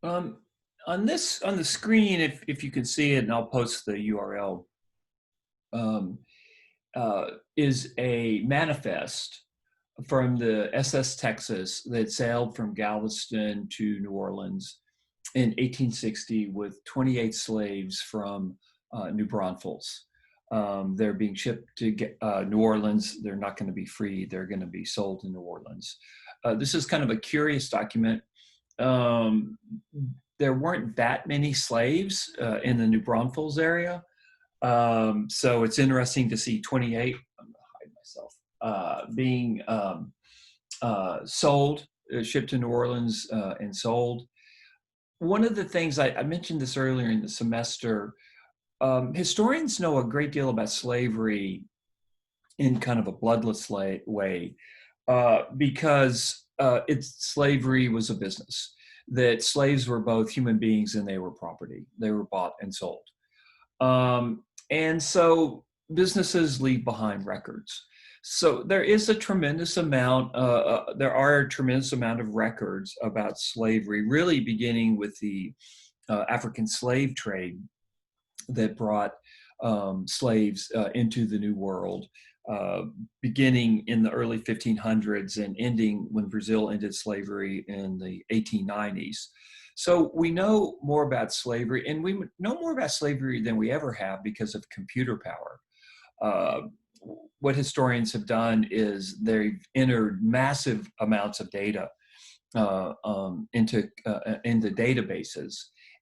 Um, on the screen, if you can see it, and I'll post the URL, um, is a manifest from the SS Texas that sailed from Galveston to New Orleans in 1860 with 28 slaves from New Braunfels. They're being shipped to New Orleans. They're not going to be free. They're going to be sold in New Orleans. This is kind of a curious document. Um, there weren't that many slaves in the New Braunfels area. So it's interesting to see 28, I'm going to hide myself, being sold, shipped to New Orleans and sold. One of the things I mentioned this earlier in the semester, historians know a great deal about slavery in kind of a bloodless way because slavery was a business, that slaves were both human beings and they were property. They were bought and sold. And so businesses leave behind records. So there is a tremendous amount, there are a tremendous amount of records about slavery, really beginning with the African slave trade that brought slaves into the New World, beginning in the early 1500s and ending when Brazil ended slavery in the 1890s. So we know more about slavery, and we know more about slavery than we ever have because of computer power. Uh, what historians have done is they've entered massive amounts of data into databases.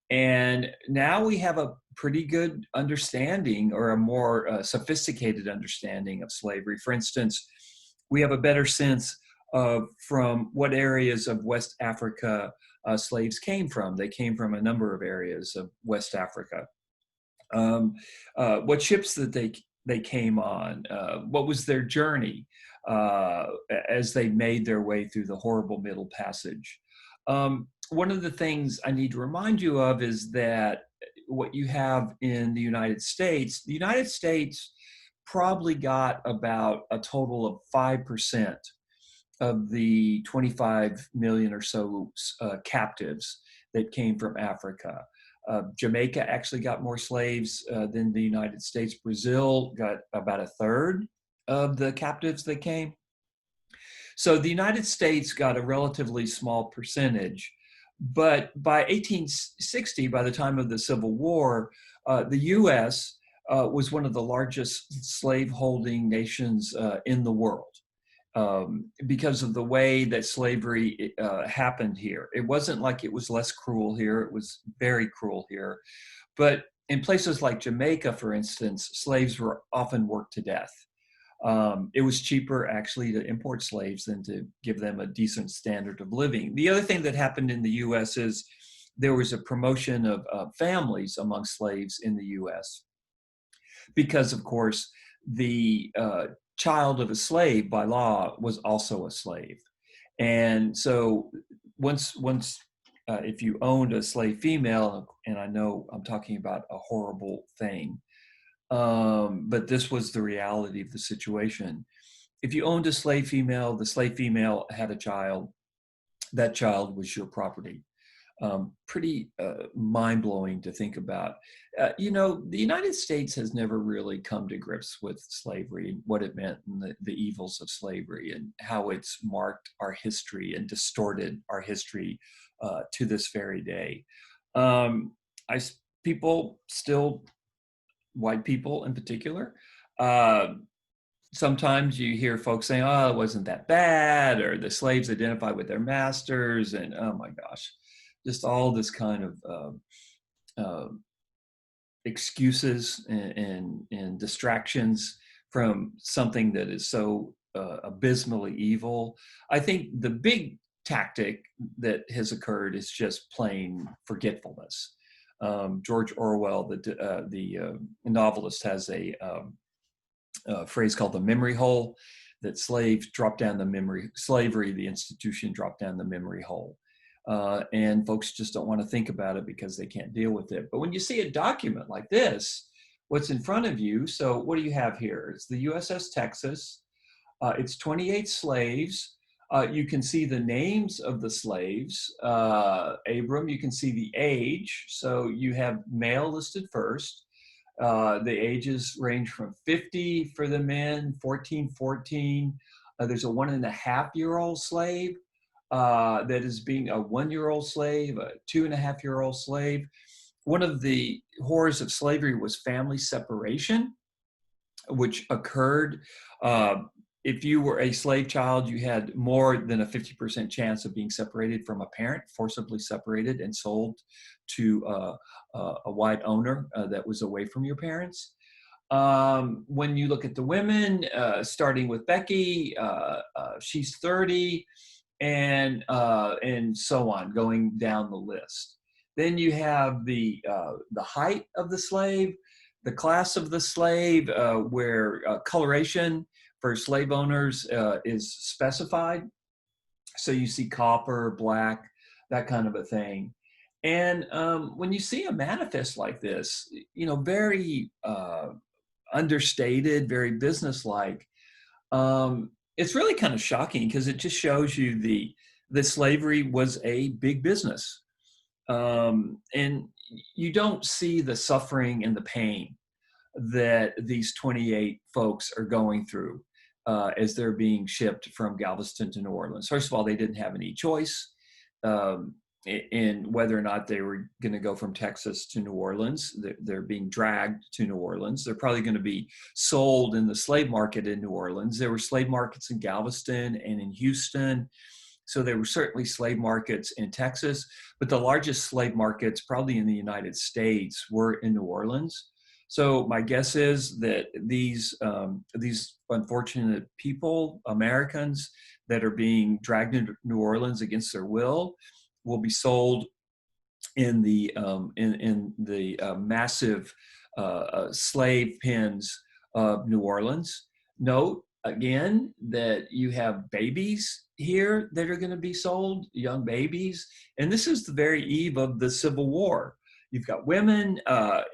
And now we have a pretty good understanding, or a more sophisticated understanding of slavery. For instance, we have a better sense of from what areas of West Africa slaves came from. They came from a number of areas of West Africa. What ships that they came on, what was their journey uh, as they made their way through the horrible Middle Passage. One of the things I need to remind you of is that what you have in the United States probably got about a total of 5% of the 25 million or so captives that came from Africa. Jamaica actually got more slaves than the United States. Brazil got about a third of the captives that came. So the United States got a relatively small percentage. But by 1860, by the time of the Civil War, the US was one of the largest slaveholding nations in the world. Because of the way that slavery happened here. It wasn't like it was less cruel here, it was very cruel here. But in places like Jamaica, for instance, slaves were often worked to death. It was cheaper actually to import slaves than to give them a decent standard of living. The other thing that happened in the US is there was a promotion of families among slaves in the US because, of course, the child of a slave by law was also a slave. And so once if you owned a slave female, and I know I'm talking about a horrible thing, but this was the reality of the situation. If you owned a slave female, the slave female had a child, that child was your property. Pretty mind-blowing to think about. The United States has never really come to grips with slavery and what it meant and the evils of slavery and how it's marked our history and distorted our history to this very day. Um, I people still, white people in particular, uh, sometimes you hear folks saying, "Oh, it wasn't that bad," or the slaves identified with their masters, and oh my gosh, just all this kind of uh, excuses and distractions from something that is so abysmally evil. I think the big tactic that has occurred is just plain forgetfulness. George Orwell, the novelist, has a phrase called the memory hole, that slaves drop down the memory, slavery, the institution, dropped down the memory hole. And folks just don't want to think about it because they can't deal with it. But when you see a document like this, what's in front of you, so what do you have here? It's the USS Texas. It's 28 slaves. You can see the names of the slaves. Abram, you can see the age. So you have male listed first. The ages range from 50 for the men, 14, 14. There's a 1.5-year-old slave that is being a 1-year-old slave, a 2.5-year-old slave. One of the horrors of slavery was family separation, which occurred. If you were a slave child, you had more than a 50% chance of being separated from a parent, forcibly separated and sold to a white owner that was away from your parents. When you look at the women, starting with Becky, she's 30, and so on, going down the list. Then you have the height of the slave, the class of the slave, where coloration for slave owners is specified. So you see copper, black, that kind of a thing. And when you see a manifest like this, very understated, very businesslike, it's really kind of shocking because it just shows you that slavery was a big business. And you don't see the suffering and the pain that these 28 folks are going through as they're being shipped from Galveston to New Orleans. First of all, they didn't have any choice in whether or not they were going to go from Texas to New Orleans. They're being dragged to New Orleans. They're probably going to be sold in the slave market in New Orleans. There were slave markets in Galveston and in Houston. So there were certainly slave markets in Texas, but the largest slave markets probably in the United States were in New Orleans. So my guess is that these unfortunate people, Americans that are being dragged into New Orleans against their will be sold in the massive slave pens of New Orleans. Note again that you have babies here that are going to be sold, young babies, and this is the very eve of the Civil War. You've got women.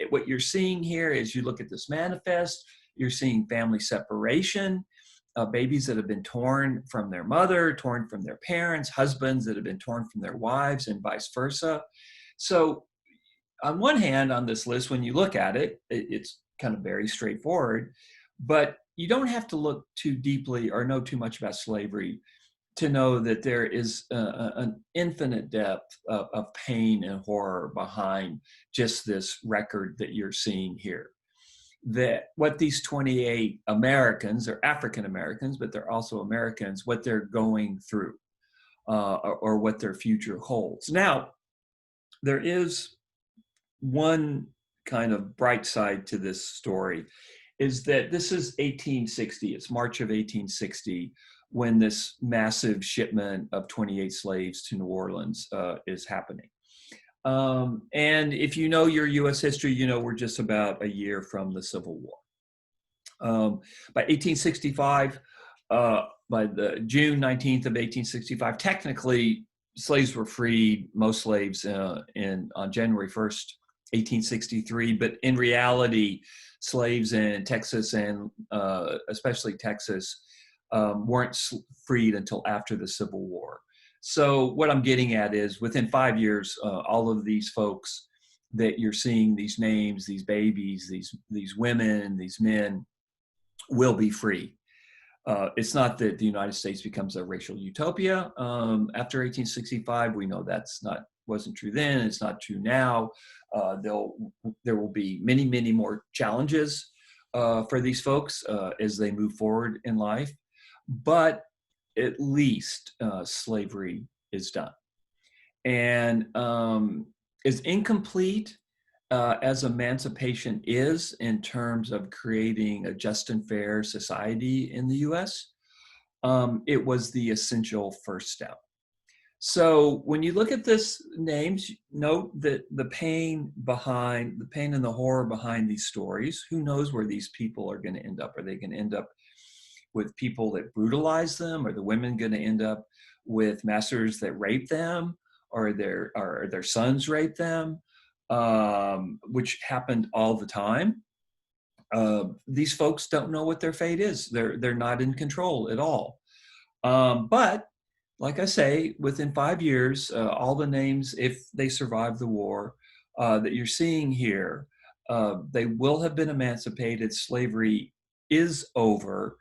What you're seeing here is, you look at this manifest, you're seeing family separation, babies that have been torn from their mother, torn from their parents, husbands that have been torn from their wives, and vice versa. So on one hand, on this list, when you look at it, it's kind of very straightforward, but you don't have to look too deeply or know too much about slavery to know that there is an infinite depth of pain and horror behind just this record that you're seeing here. That what these 28 Americans, are African Americans, but they're also Americans, what they're going through or what their future holds. Now, there is one kind of bright side to this story, is that this is 1860. It's March of 1860 when this massive shipment of 28 slaves to New Orleans is happening. And if you know your U.S. history, you know we're just about a year from the Civil War. By 1865, by the June 19th of 1865, technically slaves were freed, most slaves on January 1st, 1863, but in reality, slaves in Texas and especially Texas weren't freed until after the Civil War. So what I'm getting at is, within 5 years, all of these folks that you're seeing, these names, these babies, these women, these men, will be free. It's not that the United States becomes a racial utopia after 1865. We know wasn't true then. It's not true now. There will be many, many more challenges for these folks as they move forward in life. But at least slavery is done. And as incomplete as emancipation is in terms of creating a just and fair society in the US, it was the essential first step. So when you look at this names, note that the pain and the horror behind these stories, who knows where these people are going to end up? Are they going to end up with people that brutalize them? Are the women going to end up with masters that rape them? Or are their sons rape them? Which happened all the time. These folks don't know what their fate is. They're not in control at all. But like I say, within 5 years, all the names, if they survive the war, that you're seeing here, they will have been emancipated. Slavery is over.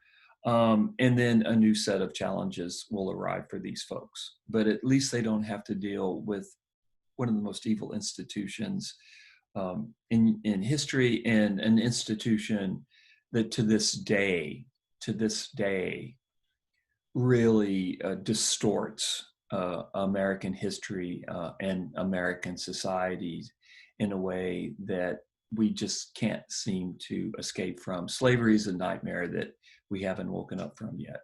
And then a new set of challenges will arrive for these folks. But at least they don't have to deal with one of the most evil institutions in history, and an institution that to this day, really distorts American history and American society in a way that we just can't seem to escape from. Slavery is a nightmare that we haven't woken up from yet.